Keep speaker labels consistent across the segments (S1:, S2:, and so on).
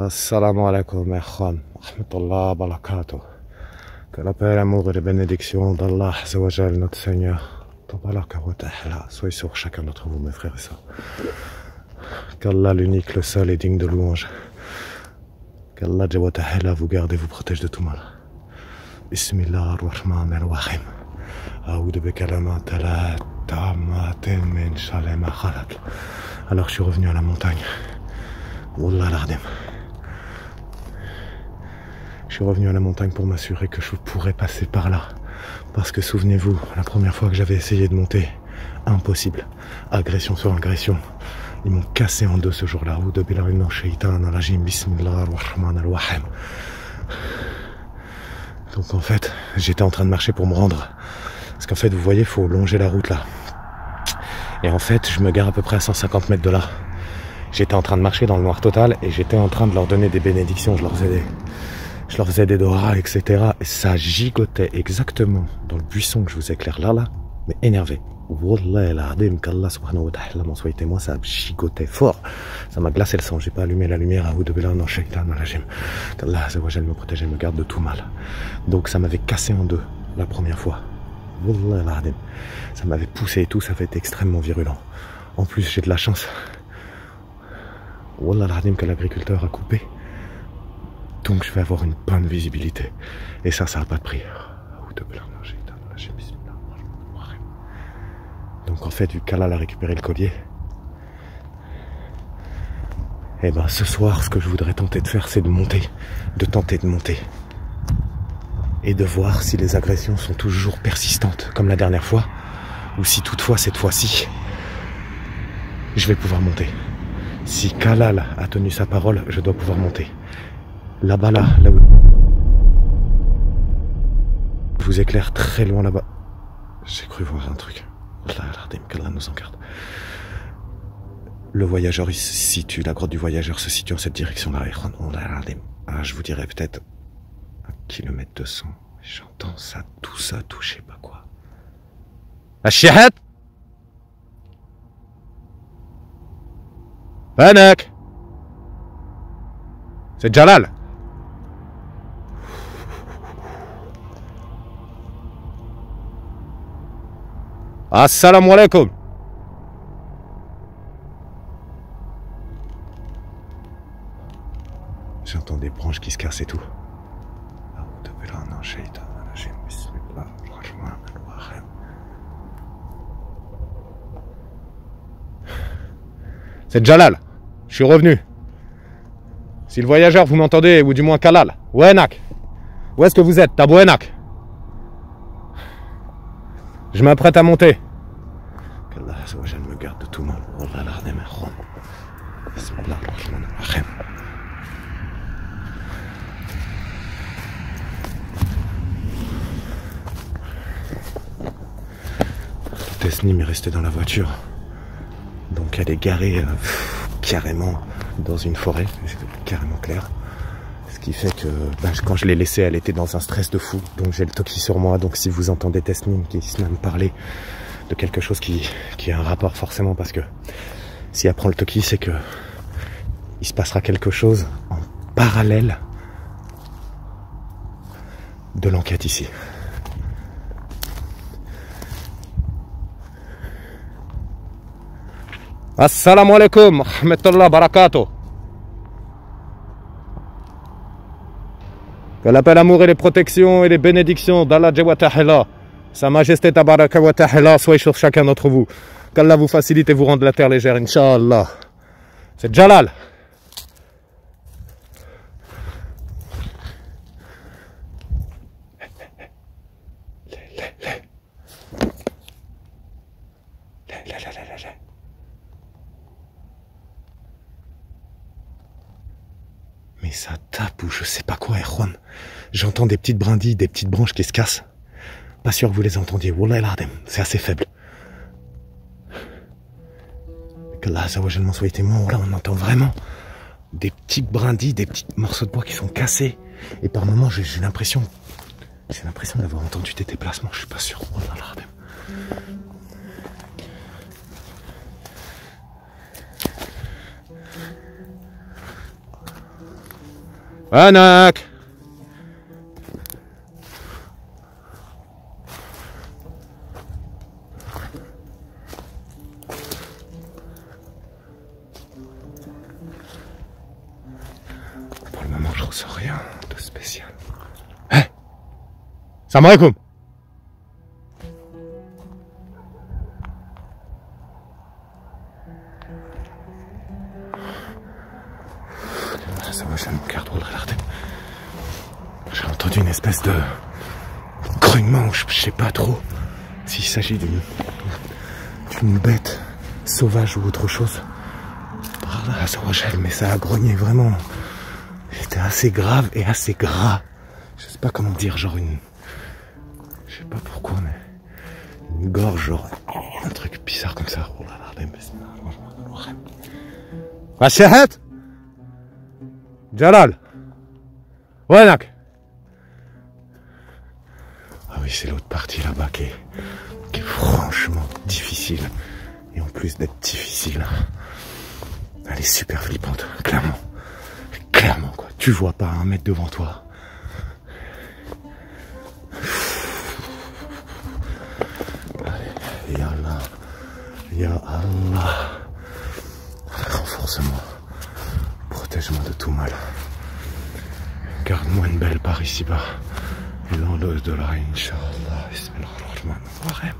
S1: Assalamu alaikum, ikhwan, rahmatullah, barakatuh. Que la paix, l'amour et les bénédictions d'Allah, Azzawajal, notre Seigneur, Tabaraka wa Ta'ala, soient sur chacun d'entre vous, mes frères et sœurs. Qu'Allah, l'unique, le seul, est digne de louange. Qu'Allah, Jalla wa Ta'ala, vous garde et vous protège de tout mal. Bismillah ar-Rahman ar-Rahim. A'udhu bi kalimatin la tammatin min sharri ma khalaq. Alors, je suis revenu à la montagne. Wallah al-Azim. Je suis revenu à la montagne pour m'assurer que je pourrais passer par là. Parce que souvenez-vous, la première fois que j'avais essayé de monter, impossible. Agression sur agression. Ils m'ont cassé en deux ce jour-là. Donc en fait, j'étais en train de marcher pour me rendre. Parce qu'en fait, vous voyez, il faut longer la route là. Et en fait, je me gare à peu près à 150 mètres de là. J'étais en train de marcher dans le noir total et j'étais en train de leur donner des bénédictions. Je leur faisais des dohas, etc. Et ça gigotait exactement dans le buisson que je vous éclaire là, mais énervé. Wallah al-Azim, qu'Allah subhanahu wa ta'ala m'en soit témoin, ça gigotait fort. Ça m'a glacé le sang, j'ai pas allumé la lumière. Qu'Allah Azzawajal me protège et me garde de tout mal. Donc ça m'avait cassé en deux la première fois. Wallah al-Azim. Ça m'avait poussé et tout, ça avait été extrêmement virulent. En plus, j'ai de la chance. Wallah al-Azim que l'agriculteur a coupé. Donc je vais avoir une bonne visibilité. Et ça n'a pas de prix. Donc en fait, vu qu'Allah a récupéré le collier, et ben ce soir, ce que je voudrais tenter de faire, c'est de monter. De tenter de monter. Et de voir si les agressions sont toujours persistantes, comme la dernière fois. Ou si toutefois, cette fois-ci, je vais pouvoir monter. Si Kalal a tenu sa parole, je dois pouvoir monter. Là-bas, là où je vous éclaire très loin là-bas. J'ai cru voir un truc. Qu'Allah nous en garde. Le voyageur, il se situe, la grotte du voyageur se situe en cette direction-là. Ah, je vous dirais peut-être 1,2 km. J'entends ça, tout, je sais pas quoi. La chihat Banak. C'est Jalal. Assalamu alaikum. J'entends des branches qui se cassent et tout. C'est Jalal. Je suis revenu. Si le voyageur, vous m'entendez, ou du moins Kalal, Ouenak. Où est-ce que vous êtes, Tabouenak? Je m'apprête à monter. Qu'Allah Azzawajal me garde de tout mal. Tesnim est resté dans la voiture. Donc elle est garée carrément dans une forêt. C'est carrément clair. Ce qui fait que quand je l'ai laissée, elle était dans un stress de fou. Donc j'ai le toki sur moi. Donc si vous entendez Tesnim qui se me parler de quelque chose qui a un rapport forcément, parce que si elle prend le toki, c'est que il se passera quelque chose en parallèle de l'enquête ici. Assalamu alaikum, rahmatullah, barakatuh. Que la paix, l'amour et les protections et les bénédictions d'Allah Jalla wa Ta'ala, Sa Majesté Tabaraka wa Ta'ala, soient sur chacun d'entre vous. Qu'Allah vous facilite et vous rende la terre légère, Inch'Allah. C'est Jalal. Mais ça tape ou je sais pas quoi, Erwan. J'entends des petites brindilles, des petites branches qui se cassent. Pas sûr que vous les entendiez. Wallah al-Azim, c'est assez faible. Qu'Allah Azzawajal m'en soit témoin. Là, on entend vraiment des petites brindilles, des petits morceaux de bois qui sont cassés. Et par moments, j'ai l'impression d'avoir entendu des déplacements. Je suis pas sûr. Wallah al-Azim. وينك؟ Pour le moment, je ressens rien de spécial. Hein? Salam alaikum. Ça va, je me garde au regardez. J'ai entendu une espèce de grognement, je sais pas trop s'il s'agit d'une bête sauvage ou autre chose. Par là, ça rechèle, mais ça a grogné vraiment. C'était assez grave et assez gras. Je sais pas comment dire, genre une... Je sais pas pourquoi, mais... Une gorge, genre... Un truc bizarre comme ça. Oh là là, Rachet Jalal Wenak. Ah oui, c'est l'autre partie là-bas qui est franchement difficile. Et en plus d'être difficile, elle est super flippante, clairement. Clairement, quoi. Tu vois pas 1 mètre devant toi. Allez, Ya Allah. Ya Allah. Renforce-moi. Protège-moi de tout mal. Garde-moi une belle part ici-bas. Et dans l'au-delà, Inch'Allah. Bismillahirrahmanirrahim.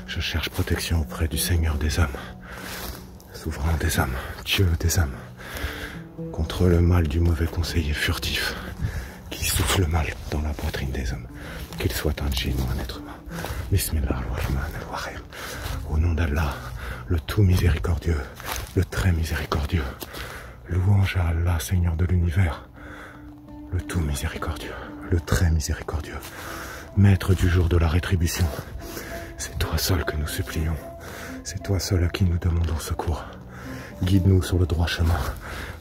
S1: Je cherche protection auprès du Seigneur des âmes, souverain des âmes, Dieu des âmes, contre le mal du mauvais conseiller furtif qui souffle le mal dans la poitrine des hommes, qu'il soit un djinn ou un être humain. Bismillahirrahmanirrahim. Au nom d'Allah, le tout miséricordieux, le très miséricordieux. Louange à Allah, Seigneur de l'univers, le tout miséricordieux, le très miséricordieux, maître du jour de la rétribution. C'est toi seul que nous supplions, c'est toi seul à qui nous demandons secours. Guide-nous sur le droit chemin,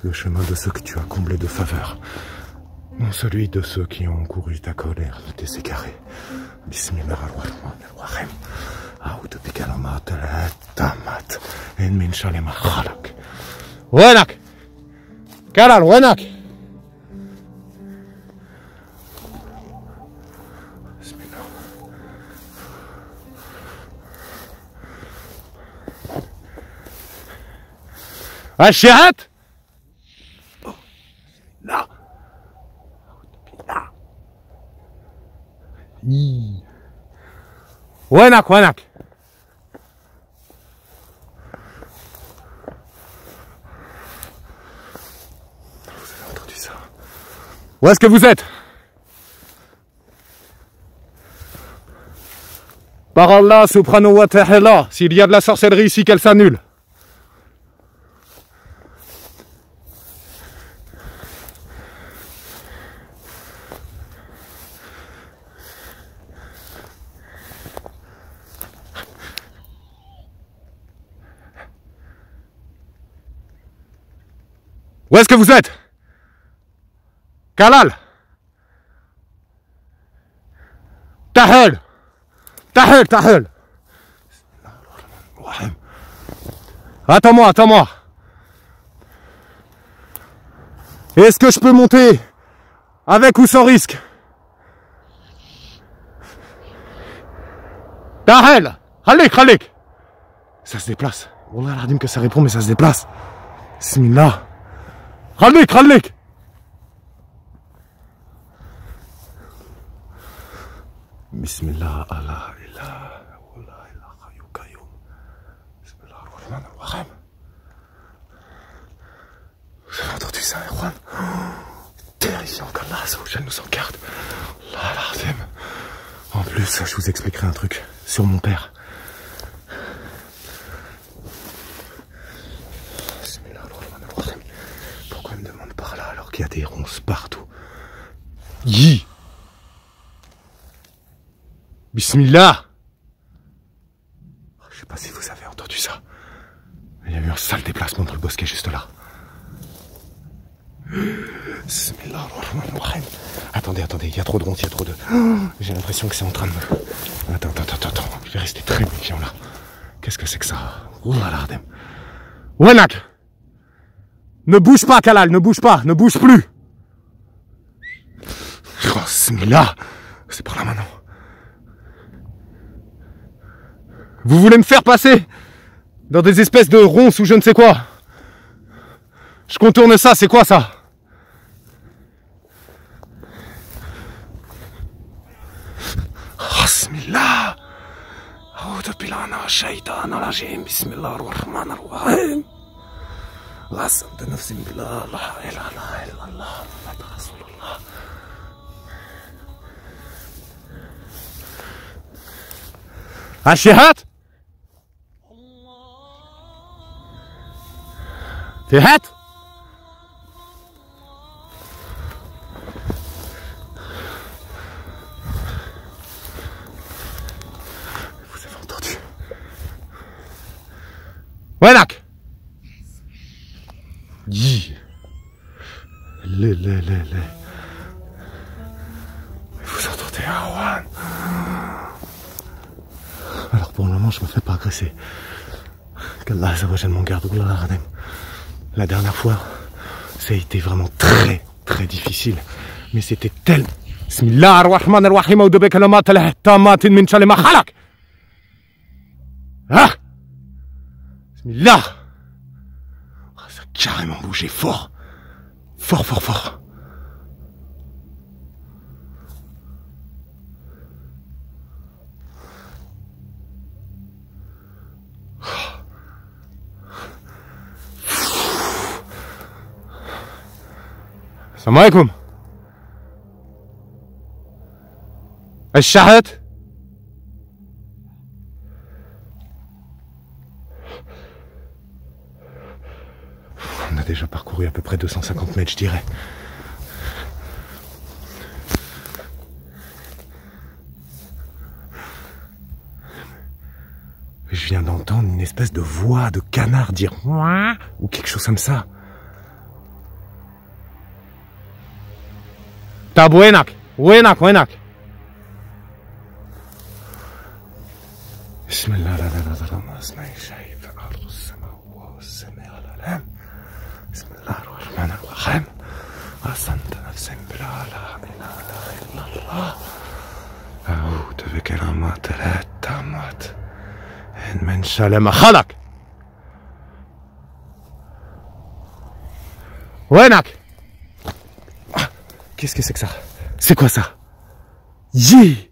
S1: le chemin de ceux que tu as comblés de faveur, non celui de ceux qui ont encouru ta colère de tes égarés. Bismillahirrahmanirrahim. A'udhu bi kalimat al-tammat min sharri ma khalaq. Wenak Kalal, wenak. الشعات لا وينك وينك Vous avez entendu ça? Où est-ce que vous êtes? Par Allah subhanahu wa ta'ala, s'il y a de la sorcellerie ici, qu'elle s'annule. Où est-ce que vous êtes? Kalal. Tahel. Tahel, Tahel. Attends-moi, attends-moi. Est-ce que je peux monter avec ou sans risque? Tahel. Khalik, khalik. Ça se déplace. Wallah al-Adim que ça répond, mais ça se déplace. Bismillah. خليك خليك بسم الله لا اله ولا اله حي قيوم بسم الله الرحمن الرحيم. Vous avez entendu ça, Erwan? Terrifiant qu'Allah nous en garde. Allah l'Azim. En plus, je vous expliquerai un truc sur mon père. Il y a des ronces partout. Yi. Bismillah. Je sais pas si vous avez entendu ça. Il y a eu un sale déplacement dans le bosquet juste là. Bismillah. Attendez, attendez, il y a trop de ronces, il y a trop de... J'ai l'impression que c'est en train de me... Attends. Je vais rester très méfiant là. Qu'est-ce que c'est que ça? Oh là là, Wenak. Ne bouge pas, Kalal, ne bouge pas, ne bouge plus. Oh, Bismillah. C'est par là maintenant. Vous voulez me faire passer dans des espèces de ronces ou je ne sais quoi. Je contourne ça, c'est quoi ça? Oh, Bismillah. أعوذ بالله من الشيطان الرجيم بسم الله الرحمن الرحيم قسمت نفسي بالله لا إله إلا الله محمد رسول الله الشهات في هات وينك؟ يي لا لا لا لا vous entendez Arwan? Alors pour le moment je me fais pas agresser. Qu'Allah Azza wa Jal m'en garde. La dernière fois ça a été vraiment très très difficile. Mais c'était tel. Bismillah ar-Rahman ar-Rahim a'udhu bi kalimatillahi tammatin min sharri ma khalaq. Ah! Bismillah. Oh, ça a carrément bougé fort. Fort, fort, fort. Salam alaikum. الشحت on a déjà parcouru à peu près 250 mètres, je dirais. Je viens d'entendre une espèce de voix de canard dire ou quelque chose comme ça. Tab wenak, wenak, wenak. Bismillah la la la la la masma'i shaykh al sama wa sami al بسم الله الرحمن الرحيم قسمت نفسي بلا إله إلا الله أعوذ بكلمات الله التامات من شر ما خلق. وينك؟ Qu'est-ce que c'est que ça? C'est quoi ça? Yé!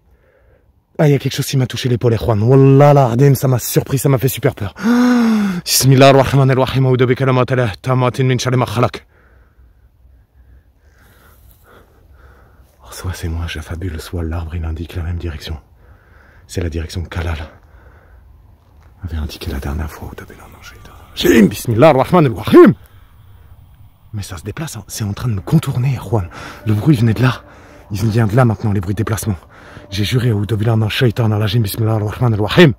S1: Ah, il y a quelque chose qui m'a touché l'épaule, Juan. Wallah la adim, ça m'a surpris, ça m'a fait super peur. Bismillah ar-Rahman ar-Rahim a'udhu bi kalimatillahi tammatin min sharri ma khalaq. Soit c'est moi, j'affabule, soit l'arbre il indique la même direction. C'est la direction que Kalal avait indiqué la dernière fois. Bismillah ar-Rahman ar-Rahim. Mais ça se déplace, hein. C'est en train de me contourner, Juan. Le bruit venait de là. Il vient de là maintenant, les bruits de déplacement. J'ai juré au Dobilan dans Shaitan, dans la Jim, Bismillah ar-Rahman ar-Rahim.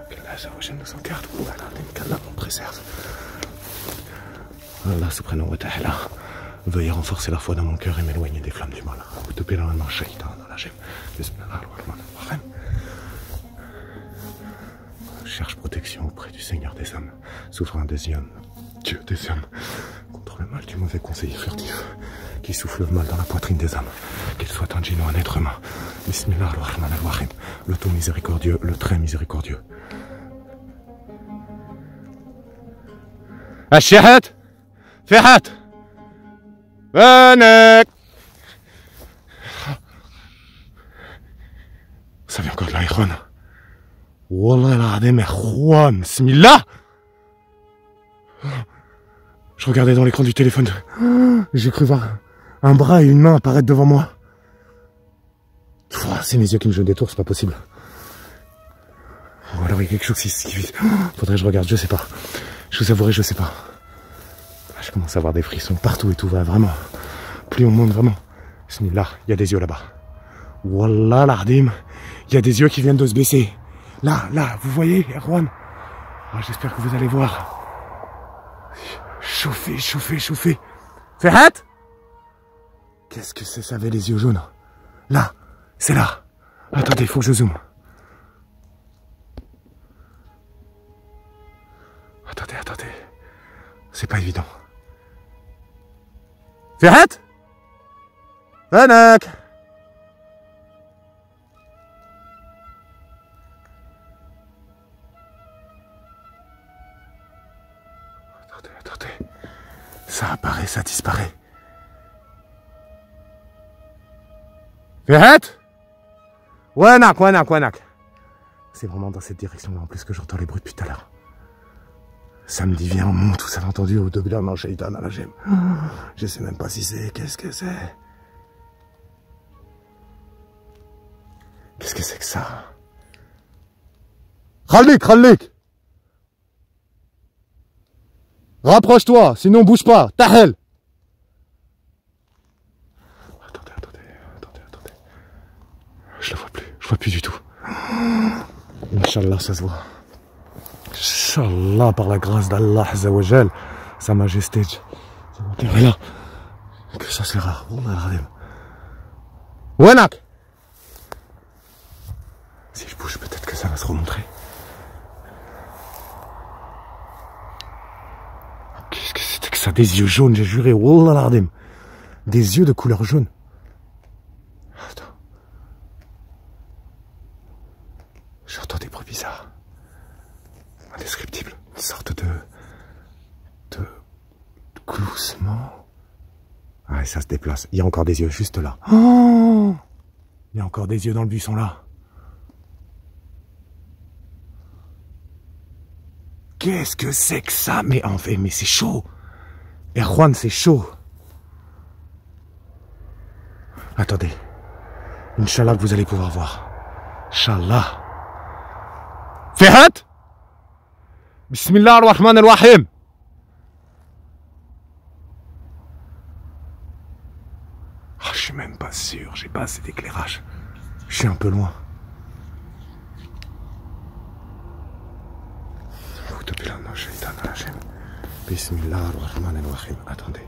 S1: Qu'Allah nous en garde, qu'Allah nous préserve. Allah subhanahu wa ta'ala veuillez renforcer la foi dans mon cœur et m'éloigner des flammes du mal. Au Dobilan dans Shaitan, dans la Jim, Bismillah ar-Rahman ar-Rahim. Je cherche protection auprès du Seigneur des hommes, souverain des hommes, Dieu des hommes, contre le mal du mauvais conseiller furtif qui souffle le mal dans la poitrine des hommes, qu'il soit un djinn ou un être humain. Bismillah ar-Rahman ar-Rahim, le tout miséricordieux, le très miséricordieux. الشحت فحت وينك؟ Ça vient encore de la Ikhwan. Wallah al-Azim, Ikhwan, Bismillah. Je regardais dans l'écran du téléphone. J'ai cru voir un bras et une main apparaître devant moi. C'est mes yeux qui me jouent des tours, c'est pas possible. Ou alors il y a quelque chose qui... Faudrait que je regarde, je sais pas. Je vous avouerai, je sais pas. Je commence à avoir des frissons partout et tout va vraiment. Plus on monte vraiment. Bismillah, il y a des yeux là-bas. Wallah l'Ardim, il y a des yeux qui viennent de se baisser. Là, vous voyez, Erwan? J'espère que vous allez voir. Chauffez. Fais hâte. Qu'est-ce que c'est ça avait les yeux jaunes? Là, c'est là. Attendez, faut que je zoome. Attendez. C'est pas évident. Ferhat Vanak. Attendez. Ça apparaît, ça disparaît. Ferhat Wanak. C'est vraiment dans cette direction-là en plus que j'entends les bruits depuis tout à l'heure. Ça me dit viens, on monte, vous avez entendu au début d'un shaitan à la gemme. Je sais même pas si c'est, qu'est-ce que c'est? Qu'est-ce que c'est que ça? Khalik rapproche-toi, sinon bouge pas, tahel. Attendez. Je la vois plus du tout. Inch'Allah, ça se voit. Inch'Allah, par la grâce d'Allah Azzawajal, Sa Majesté, c'est mon terre est là. Que ça c'est rare. Wanak. Si je bouge, peut-être que ça va se remontrer. Qu'est-ce que c'était que ça? Des yeux jaunes, j'ai juré. Wallah l'ardim. Des yeux de couleur jaune. Attends. J'entends des bruits bizarres. Indescriptibles. Une sorte de gloussement. Ah, et ça se déplace. Il y a encore des yeux juste là. Oh, il y a encore des yeux dans le buisson là. Qu'est-ce que c'est que ça? Mais en fait, mais c'est chaud. Erwan, c'est chaud. Attendez. Inch'Allah que vous allez pouvoir voir. Inch'Allah. Ferhat? Bismillah ar-Rahman ar-Rahim. Oh, je suis même pas sûr, j'ai pas assez d'éclairage. Je suis un peu loin. Bismillah ar-Rahman ar-Rahim. Attendez.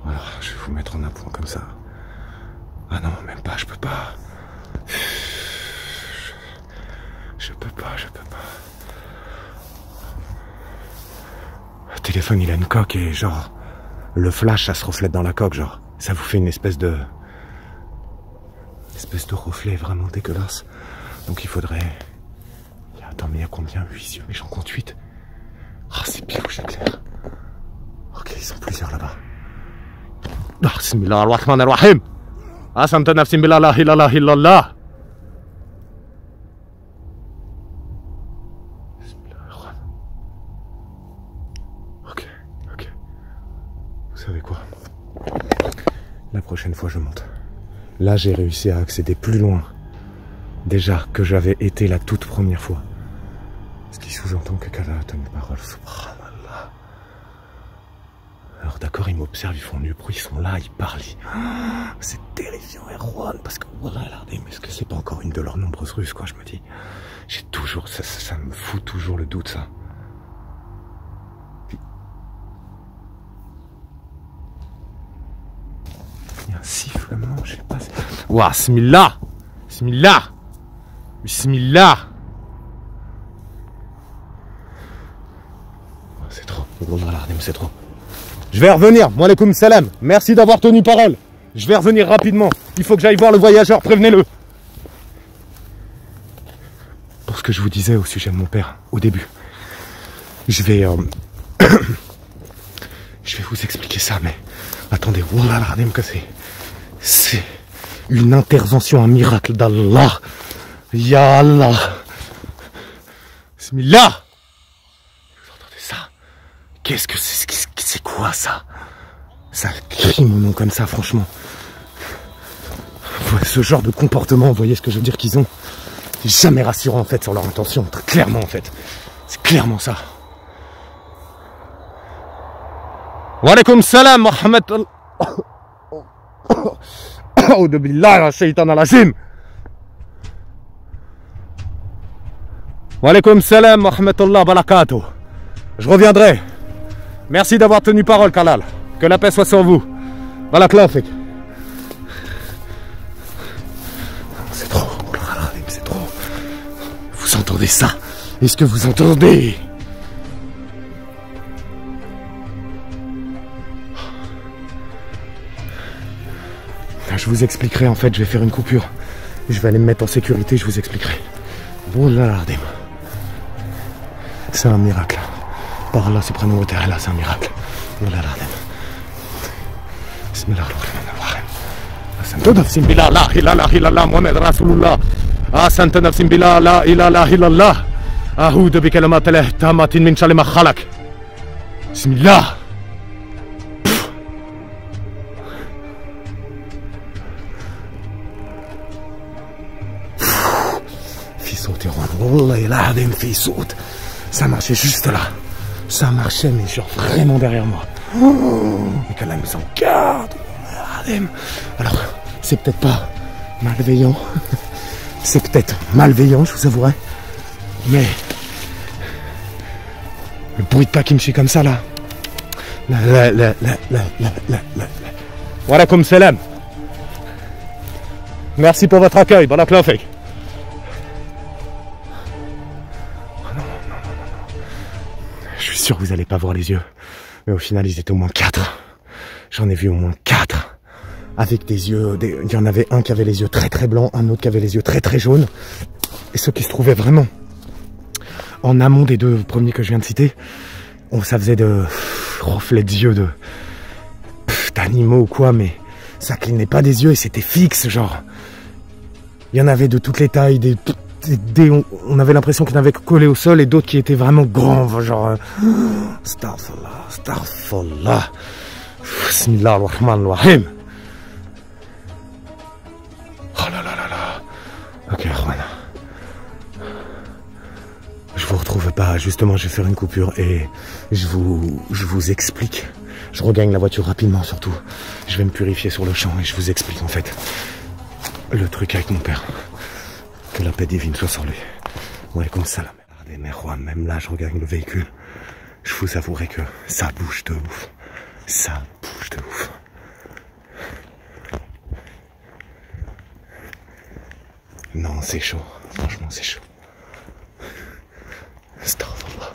S1: Voilà, je vais vous mettre en appoint comme ça. Ah non, même pas, je peux pas. Je peux pas. Le téléphone, il a une coque et genre, le flash, ça se reflète dans la coque, genre. Ça vous fait une espèce de reflet vraiment dégueulasse. Donc il faudrait... Attends, mais il y a combien? 8 yeux, mais j'en compte 8. Ah, c'est pile où j'éclaire. Ok, ils sont plusieurs là-bas. Bismillah ar-Rahman ar-Rahim. Asamta nafsin billah la ilaha illallah. Ok. Vous savez quoi? La prochaine fois, je monte. Là, j'ai réussi à accéder plus loin. Déjà que j'avais été la toute première fois. Ce qui sous-entend que qu'Allah a tenu parole. Subhanallah. Alors d'accord, ils m'observent, ils font du bruit, ils sont là, ils parlent. C'est terrifiant, Erwan, parce que voilà, regardez, mais est-ce que c'est pas encore une de leurs nombreuses ruses, quoi, je me dis. J'ai toujours, ça me fout toujours le doute, ça. Il y a un sifflement, je sais pas. Ouah, Bismillah. C'est trop. C'est trop. Je vais revenir. Wa alaykoum salam. Merci d'avoir tenu parole. Je vais revenir rapidement. Il faut que j'aille voir le voyageur. Prévenez-le. Pour ce que je vous disais au sujet de mon père, au début. Je vais vous expliquer ça, mais attendez. Wallah al-Azim que c'est une intervention, un miracle d'Allah. Ya Allah. Bismillah. Vous entendez ça? Qu'est-ce que c'est quoi ça? Ça crie mon nom comme ça, franchement. Ce genre de comportement, vous voyez ce que je veux dire qu'ils ont? C'est jamais rassurant en fait sur leur intention, très clairement en fait. C'est clairement ça. Wa alaykoum salam, Mohamed. A'udhu billahi shaitan al-azim. Wa alaykoum salam wa rahmatullah barakatuh. Je reviendrai. Merci d'avoir tenu parole, Kalal. Que la paix soit sur vous. Barakallahu fik. C'est trop. C'est trop. Vous entendez ça? Est-ce que vous entendez? Je vous expliquerai en fait, je vais faire une coupure. Je vais aller me mettre en sécurité, je vous expliquerai. Wallah Ardim. C'est un miracle. Par Allah subhanahu wa ta'ala, c'est un miracle. Wallah Ardim. Bismillahirrahmanirrahim. Asanta nafsin billah la ilaha illallah Muhammad Rasulullah. Asanta nafsin billah la ilaha illallah. A'udhu bi kalimatillahi tammatin min sharri ma khalaq. Bismillah. Wallah, il fait saute. Ça marchait juste là. Ça marchait, mais genre vraiment derrière moi. Mais quand même, ils en garde. Alors, c'est peut-être pas malveillant. C'est peut-être malveillant, je vous avouerai. Mais le bruit de pas qui me chie comme ça là. Voilà comme salam. Merci pour votre accueil. Barakallahu fik. Je suis sûr que vous n'allez pas voir les yeux. Mais au final, ils étaient au moins 4. J'en ai vu au moins 4. Avec des yeux... Il y en avait un qui avait les yeux très très blancs, un autre qui avait les yeux très très jaunes. Et ceux qui se trouvaient vraiment en amont des deux premiers que je viens de citer, ça faisait de reflets de yeux d'animaux ou quoi, mais ça clignait pas des yeux et c'était fixe, genre. Il y en avait de toutes les tailles, on avait l'impression qu'il y en avait collé au sol et d'autres qui étaient vraiment grands, genre Astaghfirullah, Astaghfirullah. Bismillahirrahmanirrahim. Oh là là là là. Ok, Juan. Je vous retrouve pas, justement je vais faire une coupure et je vous explique. Je regagne la voiture rapidement surtout. Je vais me purifier sur le champ et je vous explique en fait le truc avec mon père. Que la paix divine soit sur lui. Ouais, comme ça, là. Regardez, mais Juan, même là, je regagne le véhicule. Je vous avouerai que ça bouge de ouf. Ça bouge de ouf. Non, c'est chaud. Franchement, c'est chaud. Astaghfirullah.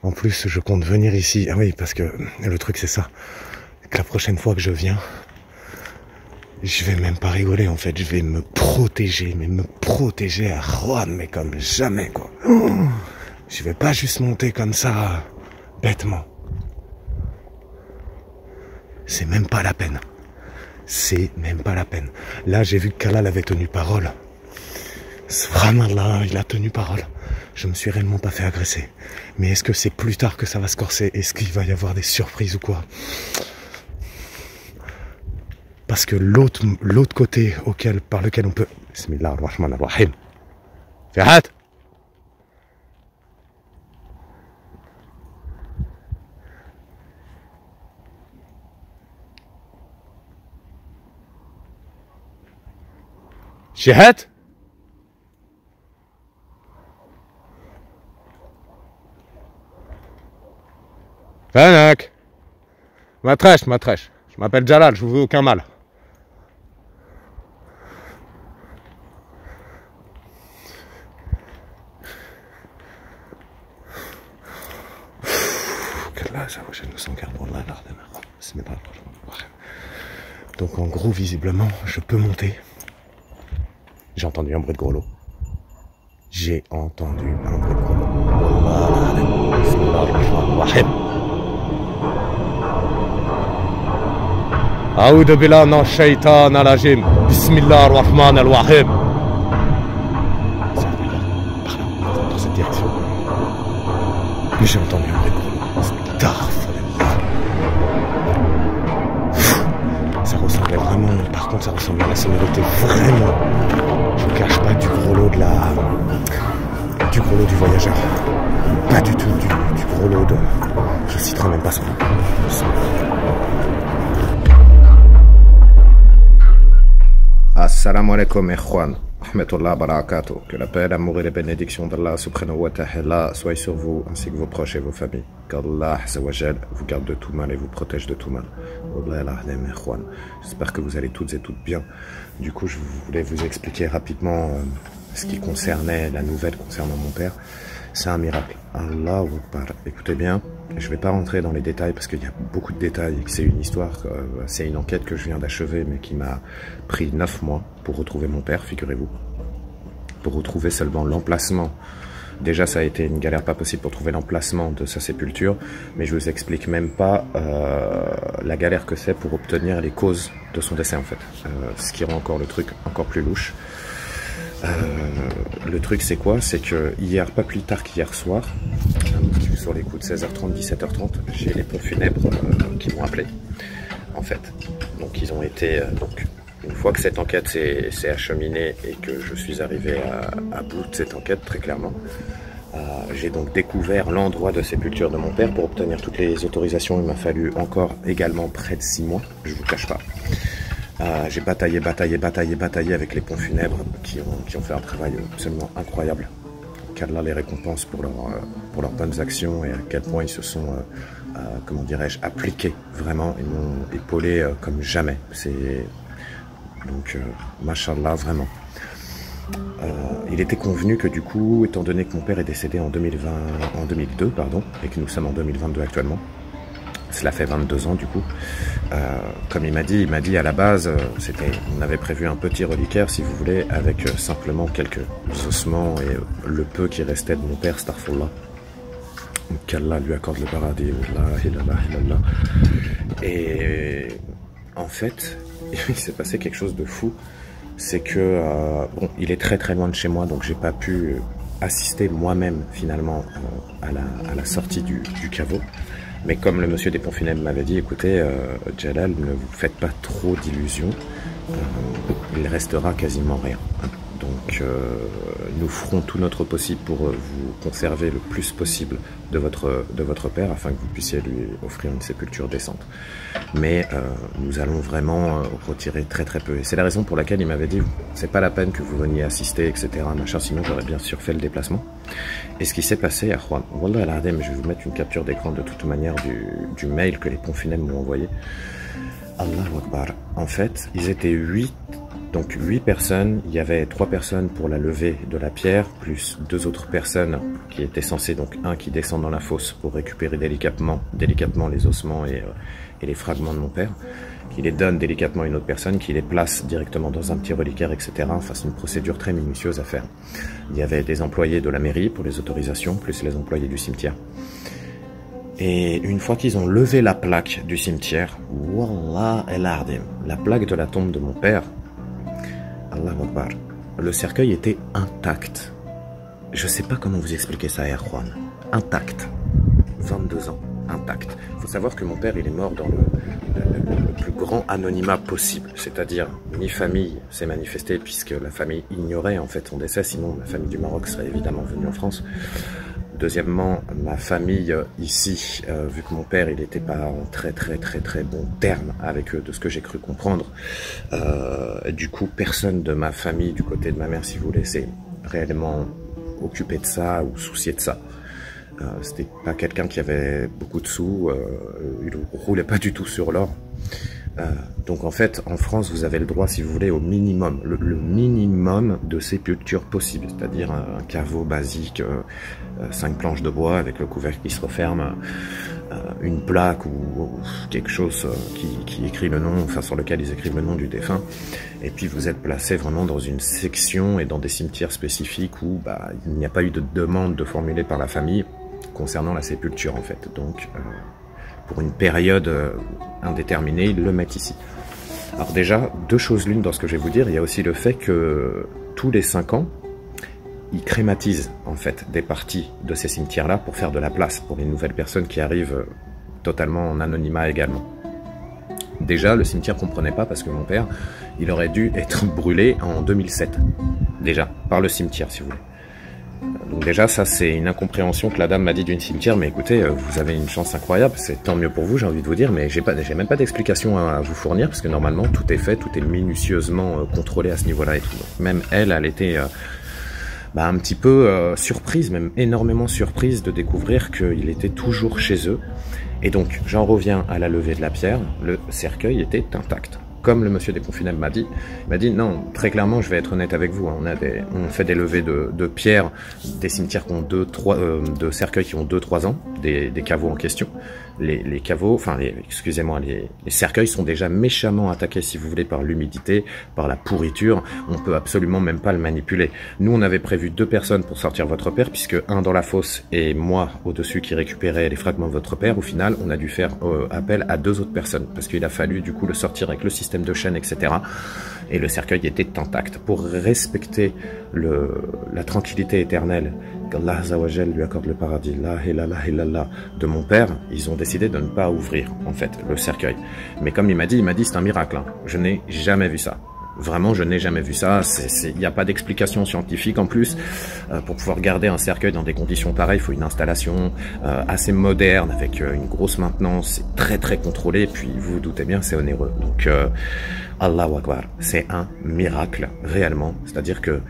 S1: En plus, je compte venir ici. Ah oui, parce que le truc, c'est ça. Que la prochaine fois que je viens, je vais même pas rigoler en fait, je vais me protéger, mais me protéger à Juan, mais comme jamais quoi. Je vais pas juste monter comme ça, bêtement. C'est même pas la peine. C'est même pas la peine. Là j'ai vu que Kalal avait tenu parole. Subhanallah, il a tenu parole. Je me suis réellement pas fait agresser. Mais est-ce que c'est plus tard que ça va se corser? Est-ce qu'il va y avoir des surprises ou quoi? Parce que l'autre côté par lequel on peut... Bismillahirrahmanirrahim. Fihat. Fihat. Fanak. Matrèche. Je m'appelle Jalal, je vous veux aucun mal. Donc en gros, visiblement, je peux monter. J'ai entendu un bruit de gros lot. J'ai entendu un bruit de gros lot. A'udhu billahi minash shaitanir rajim. Bismillahirrahmanirrahim. Par là, dans cette direction. J'ai entendu un bruit de gros lot. Ça ressemblait vraiment, par contre ça ressemblait à la sonorité vraiment, je ne cache pas, du gros lot du voyageur. Pas du tout du gros lot de... Je citerai même pas son nom. Assalamu alaikum ikhwan. Rahmatullah barakatuh. Que la paix, l'amour et les bénédictions d'Allah subhanahu wa ta'ala soient sur vous ainsi que vos proches et vos familles. Qu'Allah vous garde de tout mal et vous protège de tout mal. J'espère que vous allez toutes et toutes bien. Du coup, je voulais vous expliquer rapidement ce qui concernait la nouvelle concernant mon père. C'est un miracle. Allahu Akbar. Écoutez bien. Je ne vais pas rentrer dans les détails parce qu'il y a beaucoup de détails et que c'est une histoire, c'est une enquête que je viens d'achever mais qui m'a pris 9 mois pour retrouver mon père, figurez-vous. Pour retrouver seulement l'emplacement. Déjà ça a été une galère pas possible pour trouver l'emplacement de sa sépulture, mais je vous explique même pas la galère que c'est pour obtenir les causes de son décès en fait. Ce qui rend encore le truc encore plus louche. Le truc c'est quoi? C'est que hier, pas plus tard qu'hier soir, sur les coups de 16h30, 17h30, j'ai les pompes funèbres qui m'ont appelé, en fait. Donc ils ont été, donc une fois que cette enquête s'est acheminée et que je suis arrivé à bout de cette enquête, très clairement, j'ai donc découvert l'endroit de sépulture de mon père. Pour obtenir toutes les autorisations, il m'a fallu encore également près de 6 mois, je vous cache pas. J'ai bataillé avec les pompes funèbres qui ont fait un travail absolument incroyable. Qu'Allah les récompense pour leurs bonnes actions et à quel point ils se sont, comment dirais-je, appliqués vraiment. Ils m'ont épaulé comme jamais. Donc, mashallah, vraiment. Il était convenu que du coup, étant donné que mon père est décédé en 2002, pardon, et que nous sommes en 2022 actuellement, cela fait 22 ans du coup. Comme il m'a dit à la base, on avait prévu un petit reliquaire si vous voulez, avec simplement quelques ossements et le peu qui restait de mon père, Starfullah. Qu'Allah lui accorde le paradis. Et en fait, il s'est passé quelque chose de fou. C'est que, bon, il est très très loin de chez moi, donc j'ai pas pu assister moi-même finalement à la sortie du caveau. Mais comme le monsieur des pompes funèbres m'avait dit, écoutez, Jalal, ne vous faites pas trop d'illusions, il restera quasiment rien. Donc nous ferons tout notre possible pour vous conserver le plus possible de votre père, afin que vous puissiez lui offrir une sépulture décente. Mais nous allons vraiment retirer très très peu. Et c'est la raison pour laquelle il m'avait dit, c'est pas la peine que vous veniez assister, etc. Machin, sinon j'aurais bien sûr fait le déplacement. Et ce qui s'est passé à Juan, Wallah al-Adem, je vais vous mettre une capture d'écran de toute manière du mail que les pompes funèbres m'ont envoyé. Allahu Akbar. En fait, ils étaient 8. Donc 8 personnes, il y avait 3 personnes pour la levée de la pierre, plus 2 autres personnes qui étaient censées, donc un qui descend dans la fosse pour récupérer délicatement les ossements et les fragments de mon père, qui les donne délicatement à une autre personne, qui les place directement dans un petit reliquaire, etc. Enfin, c'est une procédure très minutieuse à faire. Il y avait des employés de la mairie pour les autorisations, plus les employés du cimetière. Et une fois qu'ils ont levé la plaque du cimetière, Wallah el-Ardim, la plaque de la tombe de mon père, Allahu Akbar, le cercueil était intact. Je sais pas comment vous expliquer ça, Erwan. Intact. 22 ans, intact. Il faut savoir que mon père, il est mort dans le plus grand anonymat possible. C'est-à-dire, ni famille s'est manifestée, puisque la famille ignorait en fait son décès, sinon la famille du Maroc serait évidemment venue en France. Deuxièmement, ma famille ici, vu que mon père il n'était pas en très bon terme avec eux, de ce que j'ai cru comprendre, du coup personne de ma famille, du côté de ma mère si vous voulez, s'est réellement occupé de ça ou soucié de ça. C'était pas quelqu'un qui avait beaucoup de sous, il roulait pas du tout sur l'or. Donc en fait, en France, vous avez le droit, si vous voulez, au minimum, le minimum de sépulture possible, c'est-à-dire un caveau basique, 5 planches de bois avec le couvercle qui se referme, une plaque ou quelque chose qui écrit le nom, enfin sur lequel ils écrivent le nom du défunt, et puis vous êtes placé vraiment dans une section et dans des cimetières spécifiques où il n'y a pas eu de demande de formuler par la famille concernant la sépulture en fait. Donc pour une période indéterminée, ils le mettent ici. Alors déjà, 2 choses l'une dans ce que je vais vous dire. Il y a aussi le fait que tous les 5 ans, ils crématisent en fait des parties de ces cimetières-là pour faire de la place pour les nouvelles personnes qui arrivent totalement en anonymat également. Déjà, le cimetière ne comprenait pas parce que mon père, il aurait dû être brûlé en 2007. Déjà, par le cimetière si vous voulez. Donc déjà, ça c'est une incompréhension que la dame m'a dit d'une cimetière, mais écoutez, vous avez une chance incroyable, c'est tant mieux pour vous, j'ai envie de vous dire, mais j'ai même pas d'explication à vous fournir, parce que normalement tout est fait, tout est minutieusement contrôlé à ce niveau-là et tout. Donc, même elle était un petit peu surprise, même énormément surprise de découvrir qu'il était toujours chez eux. Et donc, j'en reviens à la levée de la pierre, le cercueil était intact.
S2: comme le monsieur des pompes funèbres m'a dit. Il m'a dit non, très clairement, je vais être honnête avec vous. On fait des levées de pierres, des cimetières qui ont de cercueils qui ont 2-3 ans, des caveaux en question. Les caveaux, enfin, excusez-moi, les cercueils sont déjà méchamment attaqués, si vous voulez, par l'humidité, par la pourriture. On peut absolument même pas le manipuler. Nous, on avait prévu 2 personnes pour sortir votre père, puisque un dans la fosse et moi au-dessus qui récupérait les fragments de votre père. Au final, on a dû faire appel à 2 autres personnes, parce qu'il a fallu du coup le sortir avec le système de chaîne, etc. Et le cercueil était intact. Pour respecter la tranquillité éternelle, qu'Allah Azzawajal lui accorde le paradis, la ilaha illallah, de mon père, ils ont décidé de ne pas ouvrir, en fait, le cercueil. Mais comme il m'a dit c'est un miracle. Hein. Je n'ai jamais vu ça. Vraiment, je n'ai jamais vu ça. Il n'y a pas d'explication scientifique en plus. Pour pouvoir garder un cercueil dans des conditions pareilles, il faut une installation assez moderne, avec une grosse maintenance. C'est très très contrôlé. Puis vous vous doutez bien, c'est onéreux. Donc, Allahu Akbar, c'est un miracle, réellement. C'est-à-dire que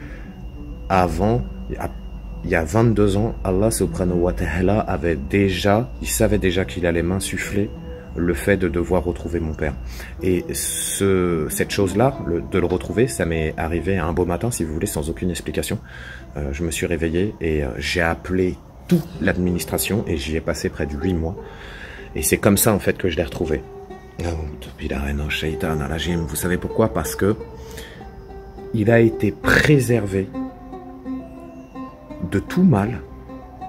S2: avant, il y a 22 ans, Allah subhanahu wa ta'ala il savait déjà qu'il allait m'insuffler le fait de devoir retrouver mon père. Et cette chose-là, de le retrouver, ça m'est arrivé un beau matin, si vous voulez, sans aucune explication. Je me suis réveillé et j'ai appelé toute l'administration et j'y ai passé près de 8 mois. Et c'est comme ça, en fait, que je l'ai retrouvé. Vous savez pourquoi? Parce que il a été préservé de tout mal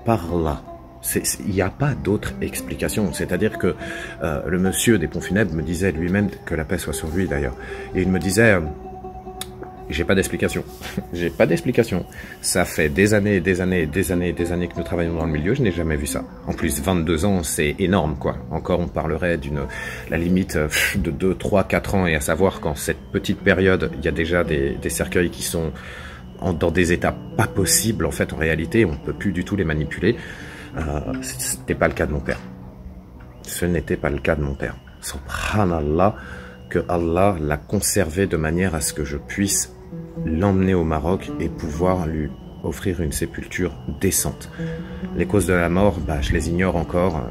S2: par Allah. Il n'y a pas d'autre explication. C'est-à-dire que le monsieur des pompes funèbres me disait lui-même, que la paix soit sur lui d'ailleurs, et il me disait j'ai pas d'explication. J'ai pas d'explication. Ça fait des années et des années et des années et des années que nous travaillons dans le milieu, je n'ai jamais vu ça. En plus, 22 ans, c'est énorme, quoi. Encore, on parlerait la limite de 2, 3, 4 ans, et à savoir qu'en cette petite période, il y a déjà des cercueils qui sont dans des états pas possibles, en fait, en réalité, on ne peut plus du tout les manipuler. Ce n'était pas le cas de mon père. Ce n'était pas le cas de mon père. Subhanallah, que Allah l'a conservé de manière à ce que je puisse l'emmener au Maroc et pouvoir lui offrir une sépulture décente. Les causes de la mort, je les ignore encore.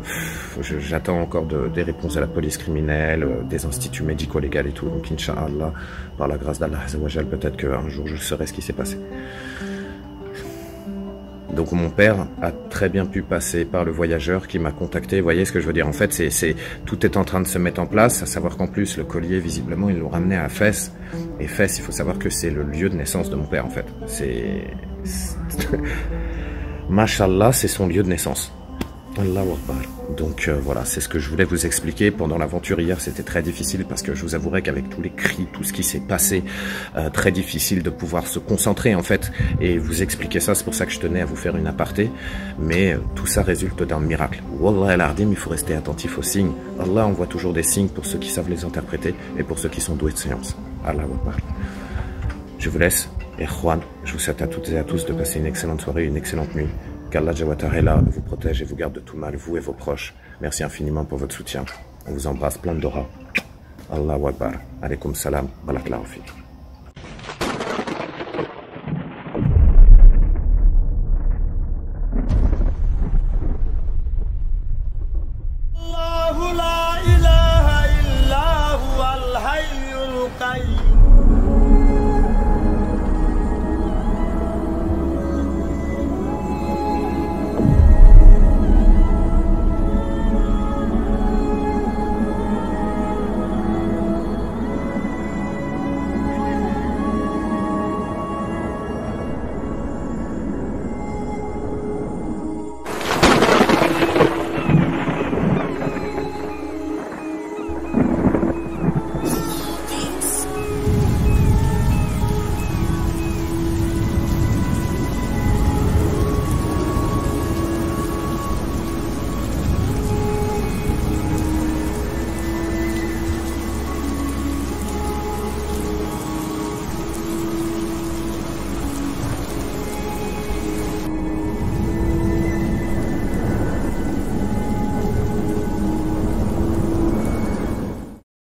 S2: J'attends encore des réponses de la police criminelle, des instituts médico-légaux et tout. Donc, Inch'Allah, par la grâce d'Allah, peut-être qu'un jour je saurai ce qui s'est passé. Donc mon père a très bien pu passer par le voyageur qui m'a contacté. Vous voyez ce que je veux dire? En fait, tout est en train de se mettre en place, à savoir qu'en plus, le collier, visiblement, ils l'ont ramené à Fès. Et Fès, il faut savoir que c'est le lieu de naissance de mon père, en fait. Mashallah, c'est son lieu de naissance. Allahu Akbar. Donc voilà, c'est ce que je voulais vous expliquer. Pendant l'aventure hier, c'était très difficile parce que je vous avouerai qu'avec tous les cris, tout ce qui s'est passé, très difficile de pouvoir se concentrer en fait et vous expliquer ça. C'est pour ça que je tenais à vous faire une aparté. Mais tout ça résulte d'un miracle. Wallah al-Ardim, il faut rester attentif aux signes. Allah envoie toujours des signes pour ceux qui savent les interpréter et pour ceux qui sont doués de science. Allahu Akbar. Je vous laisse. Et Juan, je vous souhaite à toutes et à tous de passer une excellente soirée, une excellente nuit. Qu'Allah Jawatahela vous protège et vous garde de tout mal, vous et vos proches. Merci infiniment pour votre soutien. On vous embrasse plein d'aura. Allahu Akbar. Alaykoum salam. Barakallahu fik.